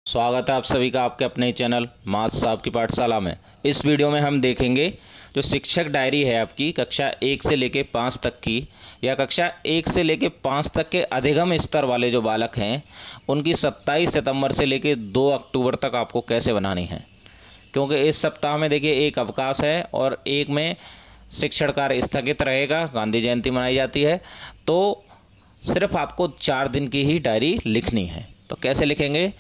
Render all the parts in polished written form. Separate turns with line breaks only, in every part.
स्वागत है आप सभी का आपके अपने चैनल मास साहब की पाठशाला में। इस वीडियो में हम देखेंगे जो शिक्षक डायरी है आपकी कक्षा 1 से लेके 5 तक की या कक्षा 1 से लेके 5 तक के अधिगम स्तर वाले जो बालक हैं उनकी 27 सितंबर से लेके 2 अक्टूबर तक आपको कैसे बनानी है। क्योंकि इस सप्ताह में देखिए एक अवकाश है और एक में शिक्षण कार्य स्थगित रहेगा, गांधी जयंती मनाई जाती है, तो सिर्फ आपको 4 दिन की ही डायरी लिखनी है। तो कैसे लिखेंगे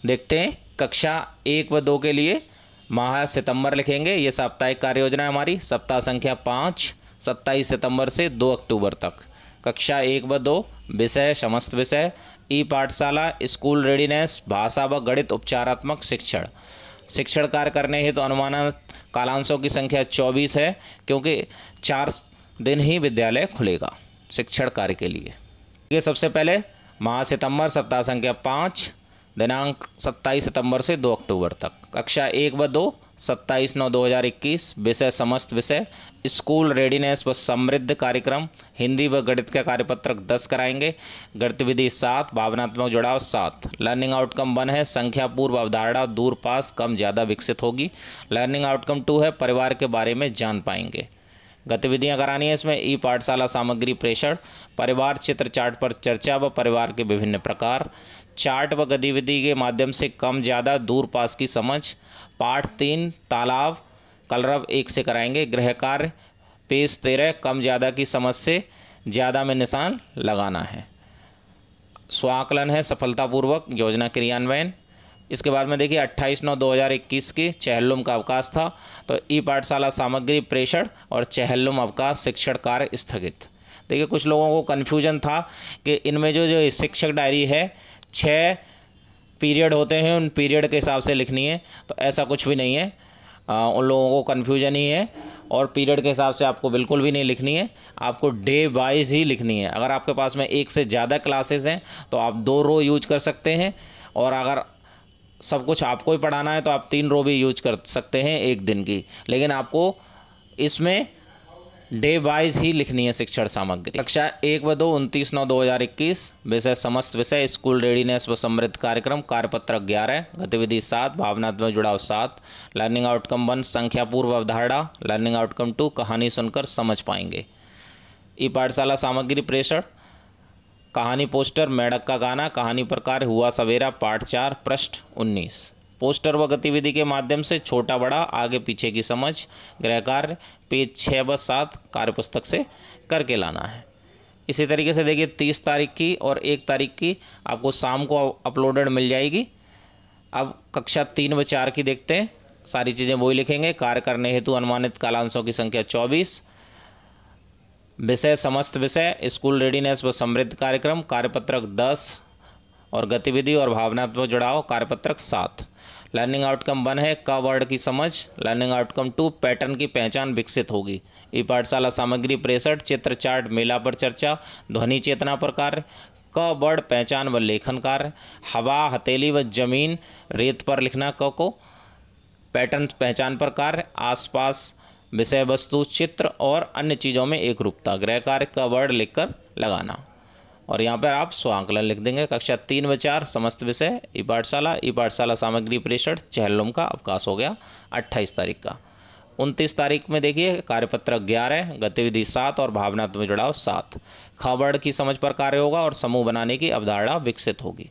देखते हैं। कक्षा 1 व 2 के लिए माह सितंबर लिखेंगे। ये साप्ताहिक कार्य योजना है हमारी। सप्ताह संख्या 5 27 सितंबर से 2 अक्टूबर तक। कक्षा 1 व 2 विषय समस्त विषय, ई पाठशाला, स्कूल रेडीनेस, भाषा व गणित उपचारात्मक शिक्षण। शिक्षण कार्य करने हेतु अनुमानित कालांशों की संख्या 24 है, क्योंकि 4 दिन ही विद्यालय खुलेगा शिक्षण कार्य के लिए। ये सबसे पहले माह सितंबर सप्ताह संख्या 5 दिनांक 27 सितंबर से 2 अक्टूबर तक। कक्षा 1 व 2 27/9/2021 विषय समस्त विषय, स्कूल रेडीनेस व समृद्ध कार्यक्रम, हिंदी व गणित का कार्यपत्रक 10 कराएंगे। गतिविधि 7, भावनात्मक जुड़ाव 7। लर्निंग आउटकम 1 है संख्या पूर्व अवधारणा दूर पास कम ज़्यादा विकसित होगी। लर्निंग आउटकम 2 है परिवार के बारे में जान पाएंगे। गतिविधियां करानी है इसमें ई पाठशाला सामग्री प्रेषण, परिवार चित्र चार्ट पर चर्चा व परिवार के विभिन्न प्रकार, चार्ट व गतिविधि के माध्यम से कम ज़्यादा दूर पास की समझ। पाठ 3 तालाब कलरव 1 से कराएंगे। गृह कार्य पेज 13 कम ज़्यादा की समझ से ज़्यादा में निशान लगाना है। स्वाकलन है सफलतापूर्वक योजना क्रियान्वयन। इसके बाद में देखिए 28/9/2021 के चहलुम का अवकाश था, तो ई पाठशाला सामग्री प्रेषण और चहलुम अवकाश शिक्षण कार्य स्थगित। देखिए कुछ लोगों को कन्फ्यूजन था कि इनमें जो शिक्षक डायरी है 6 पीरियड होते हैं, उन पीरियड के हिसाब से लिखनी है, तो ऐसा कुछ भी नहीं है। उन लोगों को कन्फ्यूजन ही है और पीरियड के हिसाब से आपको बिल्कुल भी नहीं लिखनी है, आपको डे वाइज ही लिखनी है। अगर आपके पास में एक से ज़्यादा क्लासेस हैं तो आप 2 रो यूज कर सकते हैं, और अगर सब कुछ आपको ही पढ़ाना है तो आप 3 रो भी यूज कर सकते हैं एक दिन की, लेकिन आपको इसमें डे वाइज ही लिखनी है शिक्षण सामग्री। कक्षा 1 व 2 29/9/2021 विषय समस्त विषय, स्कूल रेडीनेस व समृद्ध कार्यक्रम, कार्यपत्रक 11, गतिविधि 7, भावनात्मक जुड़ाव 7। लर्निंग आउटकम 1 संख्या पूर्व अवधारणा, लर्निंग आउटकम 2 कहानी सुनकर समझ पाएंगे। ई पाठशाला सामग्री प्रेषण, कहानी पोस्टर, मेढक का गाना, कहानी प्रकार हुआ सवेरा, पाठ 4 पृष्ठ 19। पोस्टर व गतिविधि के माध्यम से छोटा बड़ा आगे पीछे की समझ। गृह कार्य पेज 6 व 7 कार्यपुस्तक से करके लाना है। इसी तरीके से देखिए 30 तारीख की और 1 तारीख की आपको शाम को अपलोडेड मिल जाएगी। अब कक्षा 3 व 4 की देखते हैं, सारी चीज़ें वही लिखेंगे। कार्य करने हेतु अनुमानित कालांशों की संख्या 24, विषय समस्त विषय, स्कूल रेडीनेस व समृद्ध कार्यक्रम, कार्यपत्रक 10 और गतिविधि और भावनात्मक जुड़ाव कार्यपत्रक 7। लर्निंग आउटकम 1 है क वर्ड की समझ। लर्निंग आउटकम 2 पैटर्न की पहचान विकसित होगी। ई पाठशाला सामग्री प्रेषण, चित्र चार्ट मेला पर चर्चा, ध्वनि चेतना पर कार्य, क वर्ड पहचान व लेखन कार्य, हवा हथेली व जमीन रेत पर लिखना क को, पैटर्न पहचान पर कार्य, आसपास विषय वस्तु चित्र और अन्य चीज़ों में एक रूपता। गृह कार्य का वर्ड लिखकर लगाना, और यहाँ पर आप स्वांकलन लिख देंगे। कक्षा 3 व 4 समस्त विषय, ई पाठशाला सामग्री प्रेषण, चहलुम का अवकाश हो गया 28 तारीख का। 29 तारीख में देखिए कार्यपत्रक 11, गतिविधि 7 और भावनात्मक जुड़ाव 7। खवर्ड की समझ पर कार्य होगा और समूह बनाने की अवधारणा विकसित होगी।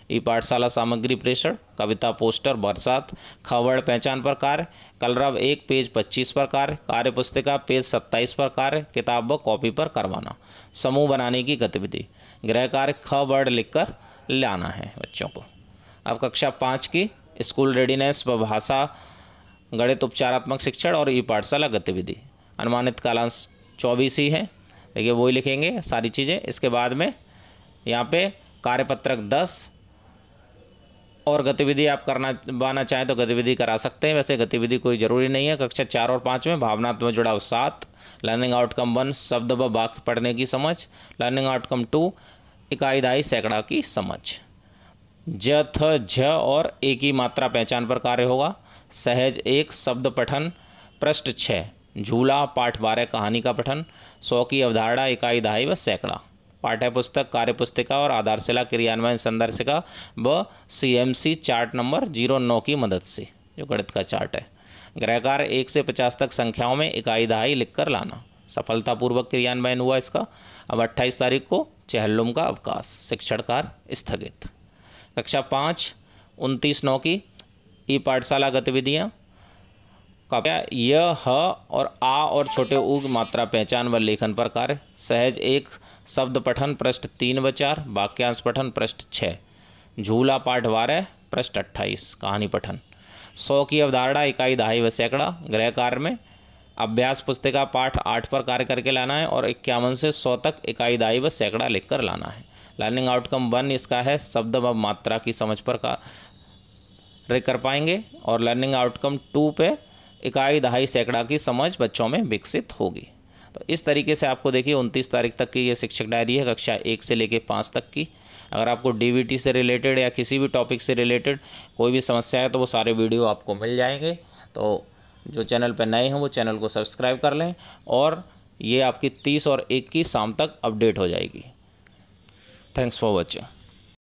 ई पाठशाला सामग्री प्रेषण, कविता पोस्टर बरसात, खवर्ड पहचान पर कार्य, कलरव 1 पेज 25 पर कार्य, कार्य पुस्तिका पेज 27 पर कार्य, किताब व कॉपी पर करवाना। समूह बनाने की गतिविधि, गृह कार्य खवर्ड लिखकर लाना है बच्चों को। अब कक्षा 5 की स्कूल रेडीनेस व भाषा गणित उपचारात्मक शिक्षण और ई पाठशाला गतिविधि, अनुमानित कालांश 24 ही है। देखिए वही लिखेंगे सारी चीज़ें। इसके बाद में यहाँ पे कार्यपत्रक 10 और गतिविधि आप करना चाहें तो गतिविधि करा सकते हैं, वैसे गतिविधि कोई ज़रूरी नहीं है। कक्षा 4 और 5 में भावनात्मक जुड़ाव 7, लर्निंग आउटकम 1 शब्द व वाक्य पढ़ने की समझ, लर्निंग आउटकम 2 इकाई दहाई सैकड़ा की समझ। ज थ झ और ए की मात्रा पहचान पर कार्य होगा। सहज 1 शब्द पठन पृष्ठ 6, झूला पाठ 12 कहानी का पठन, 100 की अवधारणा इकाई दहाई व सैकड़ा। पाठ्य पुस्तक, कार्य पुस्तिका और आधारशिला क्रियान्वयन संदर्शिका व CMC चार्ट नंबर 09 की मदद से, जो गणित का चार्ट है। गृह कार्य 1 से 50 तक संख्याओं में इकाई दहाई लिखकर लाना। सफलतापूर्वक क्रियान्वयन हुआ इसका। अब 28 तारीख को चेहल्लुम का अवकाश, शिक्षण कार्य स्थगित। कक्षा 5 29/9 की ई पाठशाला गतिविधियाँ। य, ह और आ और छोटे ऊ की मात्रा पहचान व लेखन पर कार्य। सहज 1 शब्द पठन पृष्ठ 3 व 4, वाक्यांश पठन पृष्ठ 6, झूला पाठ 12 पृष्ठ 28, कहानी पठन। 100 की अवधारणा इकाई दहाई व सैकड़ा। गृह कार्य में अभ्यास पुस्तिका पाठ 8 पर कार्य करके लाना है और 51 से 100 तक इकाई दहाई व सैकड़ा लिखकर लाना है। लर्निंग आउटकम 1 इसका है शब्द व मात्रा की समझ पर कार्य कर पाएंगे और लर्निंग आउटकम 2 पे इकाई दहाई सैकड़ा की समझ बच्चों में विकसित होगी। तो इस तरीके से आपको देखिए 29 तारीख तक की ये शिक्षक डायरी है, कक्षा 1 से लेके 5 तक की। अगर आपको DVT से रिलेटेड या किसी भी टॉपिक से रिलेटेड कोई भी समस्या है तो वो सारे वीडियो आपको मिल जाएंगे। तो जो चैनल पर नए हैं वो चैनल को सब्सक्राइब कर लें और ये आपकी 30 और 1 की शाम तक अपडेट हो जाएगी। Thanks for watching.